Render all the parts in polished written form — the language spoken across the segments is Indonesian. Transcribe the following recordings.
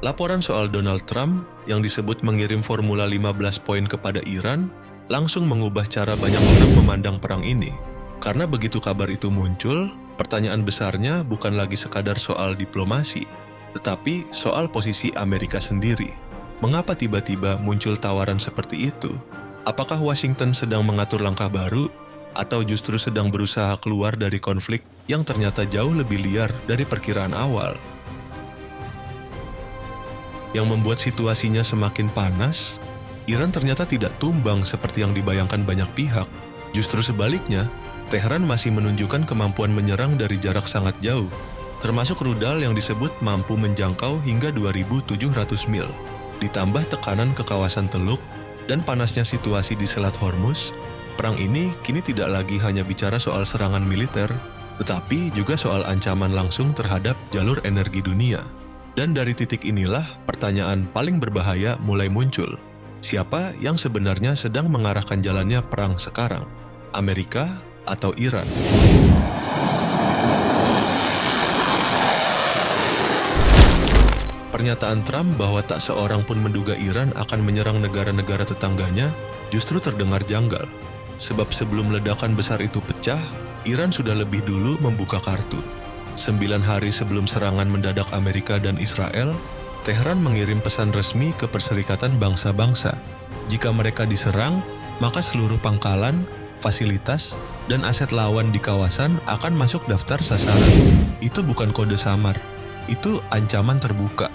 Laporan soal Donald Trump yang disebut mengirim formula 15 poin kepada Iran langsung mengubah cara banyak orang memandang perang ini. Karena begitu kabar itu muncul, pertanyaan besarnya bukan lagi sekadar soal diplomasi, tetapi soal posisi Amerika sendiri. Mengapa tiba-tiba muncul tawaran seperti itu? Apakah Washington sedang mengatur langkah baru, atau justru sedang berusaha keluar dari konflik yang ternyata jauh lebih liar dari perkiraan awal? Yang membuat situasinya semakin panas, Iran ternyata tidak tumbang seperti yang dibayangkan banyak pihak. Justru sebaliknya, Teheran masih menunjukkan kemampuan menyerang dari jarak sangat jauh, termasuk rudal yang disebut mampu menjangkau hingga 2.700 mil. Ditambah tekanan ke kawasan Teluk dan panasnya situasi di Selat Hormuz, perang ini kini tidak lagi hanya bicara soal serangan militer, tetapi juga soal ancaman langsung terhadap jalur energi dunia. Dan dari titik inilah pertanyaan paling berbahaya mulai muncul. Siapa yang sebenarnya sedang mengarahkan jalannya perang sekarang? Amerika atau Iran? Pernyataan Trump bahwa tak seorang pun menduga Iran akan menyerang negara-negara tetangganya justru terdengar janggal. Sebab sebelum ledakan besar itu pecah, Iran sudah lebih dulu membuka kartu. 9 hari sebelum serangan mendadak Amerika dan Israel, Teheran mengirim pesan resmi ke Perserikatan Bangsa-Bangsa. Jika mereka diserang, maka seluruh pangkalan, fasilitas, dan aset lawan di kawasan akan masuk daftar sasaran. Itu bukan kode samar, itu ancaman terbuka.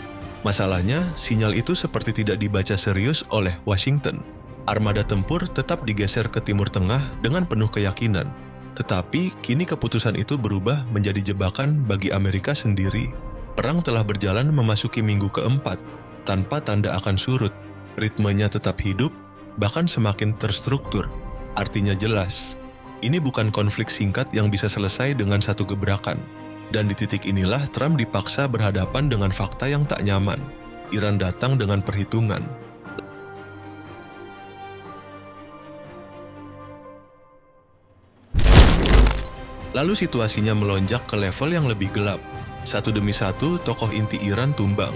Masalahnya, sinyal itu seperti tidak dibaca serius oleh Washington. Armada tempur tetap digeser ke Timur Tengah dengan penuh keyakinan. Tetapi kini keputusan itu berubah menjadi jebakan bagi Amerika sendiri. Perang telah berjalan memasuki minggu keempat, tanpa tanda akan surut. Ritmenya tetap hidup, bahkan semakin terstruktur. Artinya jelas, ini bukan konflik singkat yang bisa selesai dengan satu gebrakan. Dan di titik inilah Trump dipaksa berhadapan dengan fakta yang tak nyaman. Iran datang dengan perhitungan. Lalu situasinya melonjak ke level yang lebih gelap. Satu demi satu, tokoh inti Iran tumbang.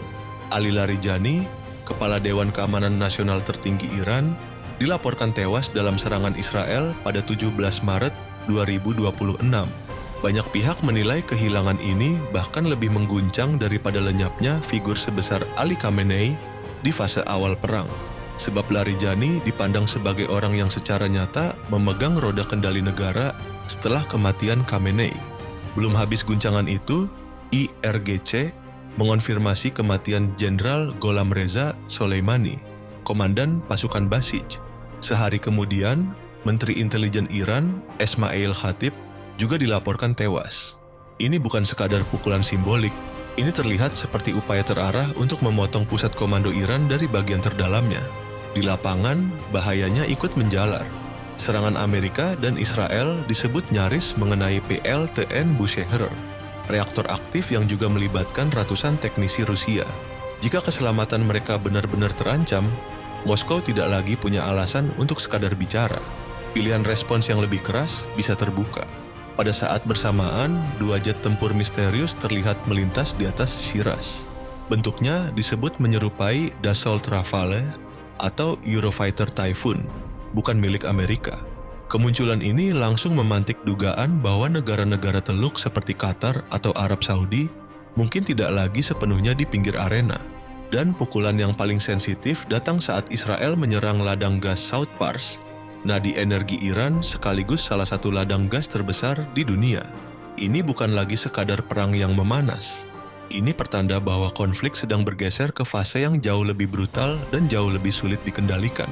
Ali Larijani, Kepala Dewan Keamanan Nasional tertinggi Iran, dilaporkan tewas dalam serangan Israel pada 17 Maret 2026. Banyak pihak menilai kehilangan ini bahkan lebih mengguncang daripada lenyapnya figur sebesar Ali Khamenei di fase awal perang. Sebab Larijani dipandang sebagai orang yang secara nyata memegang roda kendali negara setelah kematian Khamenei. Belum habis guncangan itu, IRGC mengonfirmasi kematian Jenderal Gholam Reza Soleimani, Komandan Pasukan Basij. Sehari kemudian, Menteri Intelijen Iran, Esmail Khatib, juga dilaporkan tewas. Ini bukan sekadar pukulan simbolik, ini terlihat seperti upaya terarah untuk memotong pusat komando Iran dari bagian terdalamnya. Di lapangan, bahayanya ikut menjalar. Serangan Amerika dan Israel disebut nyaris mengenai PLTN Bushehr, reaktor aktif yang juga melibatkan ratusan teknisi Rusia. Jika keselamatan mereka benar-benar terancam, Moskow tidak lagi punya alasan untuk sekadar bicara. Pilihan respons yang lebih keras bisa terbuka. Pada saat bersamaan, 2 jet tempur misterius terlihat melintas di atas Shiraz. Bentuknya disebut menyerupai Dassault Rafale atau Eurofighter Typhoon, bukan milik Amerika. Kemunculan ini langsung memantik dugaan bahwa negara-negara Teluk seperti Qatar atau Arab Saudi mungkin tidak lagi sepenuhnya di pinggir arena. Dan pukulan yang paling sensitif datang saat Israel menyerang ladang gas South Pars, nadi energi Iran sekaligus salah satu ladang gas terbesar di dunia. Ini bukan lagi sekadar perang yang memanas. Ini pertanda bahwa konflik sedang bergeser ke fase yang jauh lebih brutal dan jauh lebih sulit dikendalikan.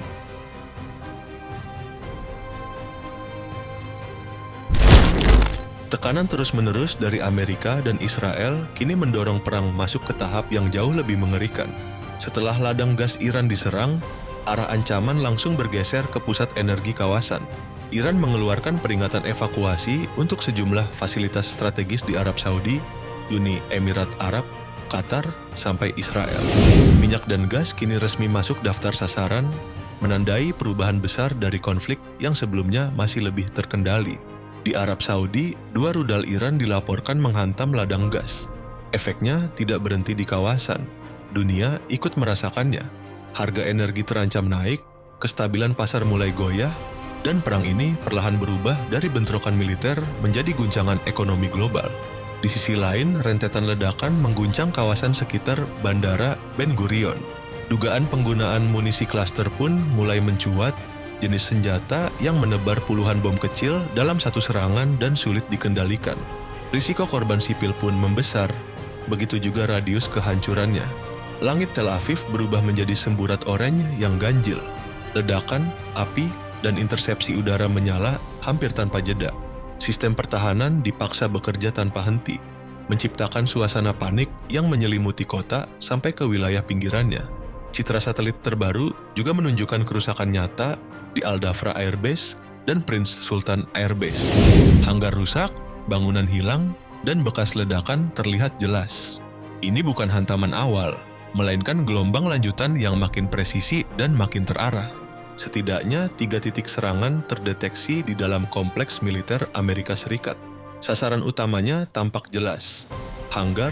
Tekanan terus-menerus dari Amerika dan Israel kini mendorong perang masuk ke tahap yang jauh lebih mengerikan. Setelah ladang gas Iran diserang, arah ancaman langsung bergeser ke pusat energi kawasan. Iran mengeluarkan peringatan evakuasi untuk sejumlah fasilitas strategis di Arab Saudi, Uni Emirat Arab, Qatar, sampai Israel. Minyak dan gas kini resmi masuk daftar sasaran, menandai perubahan besar dari konflik yang sebelumnya masih lebih terkendali. Di Arab Saudi, 2 rudal Iran dilaporkan menghantam ladang gas. Efeknya tidak berhenti di kawasan. Dunia ikut merasakannya. Harga energi terancam naik, kestabilan pasar mulai goyah, dan perang ini perlahan berubah dari bentrokan militer menjadi guncangan ekonomi global. Di sisi lain, rentetan ledakan mengguncang kawasan sekitar Bandara Ben Gurion. Dugaan penggunaan munisi klaster pun mulai mencuat, jenis senjata yang menebar puluhan bom kecil dalam satu serangan dan sulit dikendalikan. Risiko korban sipil pun membesar, begitu juga radius kehancurannya. Langit Tel Aviv berubah menjadi semburat oranye yang ganjil. Ledakan, api, dan intersepsi udara menyala hampir tanpa jeda. Sistem pertahanan dipaksa bekerja tanpa henti, menciptakan suasana panik yang menyelimuti kota sampai ke wilayah pinggirannya. Citra satelit terbaru juga menunjukkan kerusakan nyata di Al-Dhafra Airbase dan Prince Sultan Airbase. Hanggar rusak, bangunan hilang, dan bekas ledakan terlihat jelas. Ini bukan hantaman awal, melainkan gelombang lanjutan yang makin presisi dan makin terarah. Setidaknya 3 titik serangan terdeteksi di dalam kompleks militer Amerika Serikat. Sasaran utamanya tampak jelas: hanggar,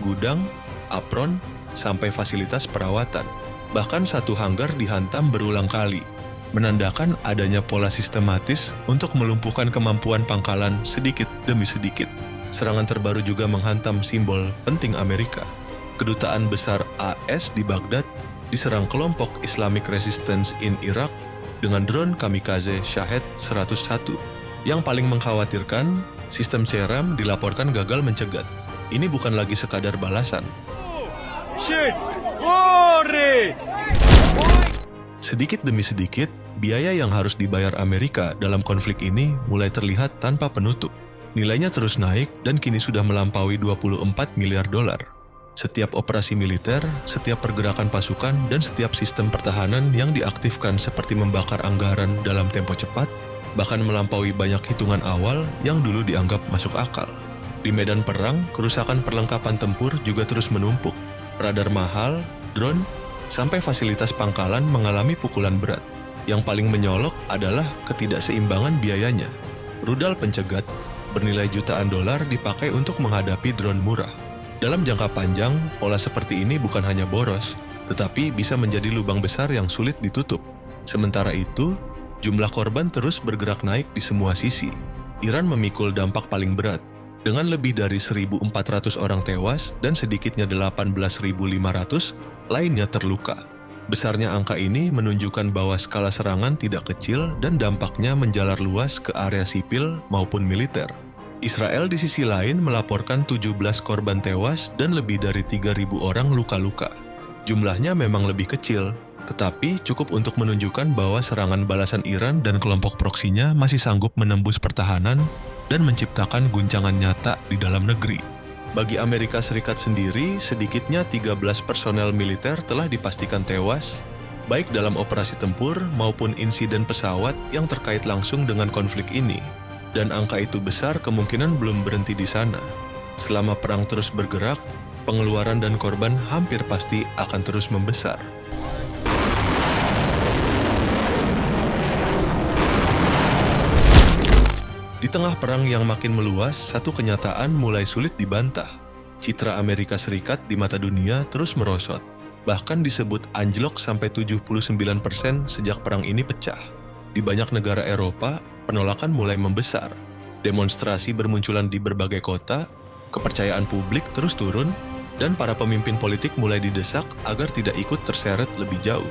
gudang, apron, sampai fasilitas perawatan. Bahkan satu hanggar dihantam berulang kali, menandakan adanya pola sistematis untuk melumpuhkan kemampuan pangkalan sedikit demi sedikit. Serangan terbaru juga menghantam simbol penting Amerika. Kedutaan besar AS di Baghdad diserang kelompok Islamic Resistance in Iraq dengan drone kamikaze Shahed 101. Yang paling mengkhawatirkan, sistem CRM dilaporkan gagal mencegat. Ini bukan lagi sekadar balasan. Sedikit demi sedikit, biaya yang harus dibayar Amerika dalam konflik ini mulai terlihat tanpa penutup. Nilainya terus naik dan kini sudah melampaui 24 miliar dolar. Setiap operasi militer, setiap pergerakan pasukan, dan setiap sistem pertahanan yang diaktifkan seperti membakar anggaran dalam tempo cepat, bahkan melampaui banyak hitungan awal yang dulu dianggap masuk akal. Di medan perang, kerusakan perlengkapan tempur juga terus menumpuk. Radar mahal, drone, sampai fasilitas pangkalan mengalami pukulan berat. Yang paling menyolok adalah ketidakseimbangan biayanya. Rudal pencegat bernilai jutaan dolar dipakai untuk menghadapi drone murah. Dalam jangka panjang, pola seperti ini bukan hanya boros, tetapi bisa menjadi lubang besar yang sulit ditutup. Sementara itu, jumlah korban terus bergerak naik di semua sisi. Iran memikul dampak paling berat, dengan lebih dari 1.400 orang tewas dan sedikitnya 18.500 lainnya terluka. Besarnya angka ini menunjukkan bahwa skala serangan tidak kecil dan dampaknya menjalar luas ke area sipil maupun militer. Israel di sisi lain melaporkan 17 korban tewas dan lebih dari 3.000 orang luka-luka. Jumlahnya memang lebih kecil, tetapi cukup untuk menunjukkan bahwa serangan balasan Iran dan kelompok proksinya masih sanggup menembus pertahanan dan menciptakan guncangan nyata di dalam negeri. Bagi Amerika Serikat sendiri, sedikitnya 13 personel militer telah dipastikan tewas, baik dalam operasi tempur maupun insiden pesawat yang terkait langsung dengan konflik ini. Dan angka itu besar kemungkinan belum berhenti di sana. Selama perang terus bergerak, pengeluaran dan korban hampir pasti akan terus membesar. Di tengah perang yang makin meluas, satu kenyataan mulai sulit dibantah. Citra Amerika Serikat di mata dunia terus merosot. Bahkan disebut anjlok sampai 79% sejak perang ini pecah. Di banyak negara Eropa, penolakan mulai membesar. Demonstrasi bermunculan di berbagai kota, kepercayaan publik terus turun, dan para pemimpin politik mulai didesak agar tidak ikut terseret lebih jauh.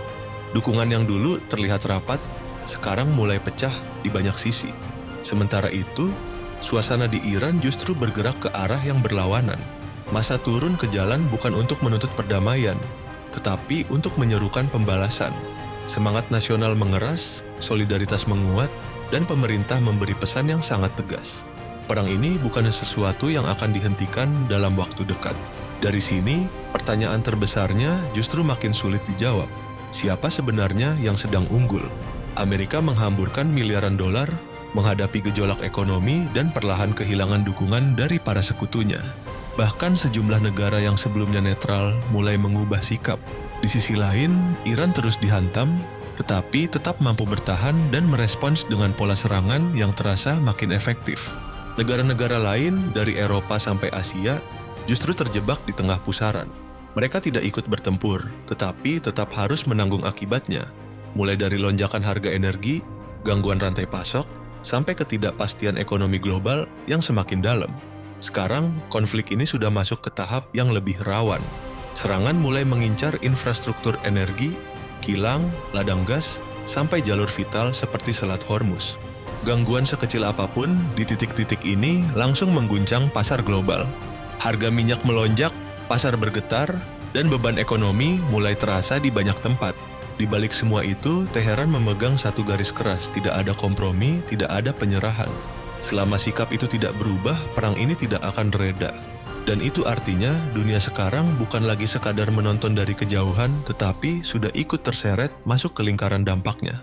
Dukungan yang dulu terlihat rapat, sekarang mulai pecah di banyak sisi. Sementara itu, suasana di Iran justru bergerak ke arah yang berlawanan. Massa turun ke jalan bukan untuk menuntut perdamaian, tetapi untuk menyerukan pembalasan. Semangat nasional mengeras, solidaritas menguat, dan pemerintah memberi pesan yang sangat tegas. Perang ini bukan sesuatu yang akan dihentikan dalam waktu dekat. Dari sini, pertanyaan terbesarnya justru makin sulit dijawab. Siapa sebenarnya yang sedang unggul? Amerika menghamburkan miliaran dolar, menghadapi gejolak ekonomi dan perlahan kehilangan dukungan dari para sekutunya. Bahkan sejumlah negara yang sebelumnya netral mulai mengubah sikap. Di sisi lain, Iran terus dihantam, tetapi tetap mampu bertahan dan merespons dengan pola serangan yang terasa makin efektif. Negara-negara lain dari Eropa sampai Asia justru terjebak di tengah pusaran. Mereka tidak ikut bertempur, tetapi tetap harus menanggung akibatnya, mulai dari lonjakan harga energi, gangguan rantai pasok, sampai ketidakpastian ekonomi global yang semakin dalam. Sekarang, konflik ini sudah masuk ke tahap yang lebih rawan. Serangan mulai mengincar infrastruktur energi, kilang, ladang gas, sampai jalur vital seperti Selat Hormuz. Gangguan sekecil apapun di titik-titik ini langsung mengguncang pasar global. Harga minyak melonjak, pasar bergetar, dan beban ekonomi mulai terasa di banyak tempat. Di balik semua itu, Teheran memegang satu garis keras, tidak ada kompromi, tidak ada penyerahan. Selama sikap itu tidak berubah, perang ini tidak akan reda. Dan itu artinya dunia sekarang bukan lagi sekadar menonton dari kejauhan, tetapi sudah ikut terseret masuk ke lingkaran dampaknya.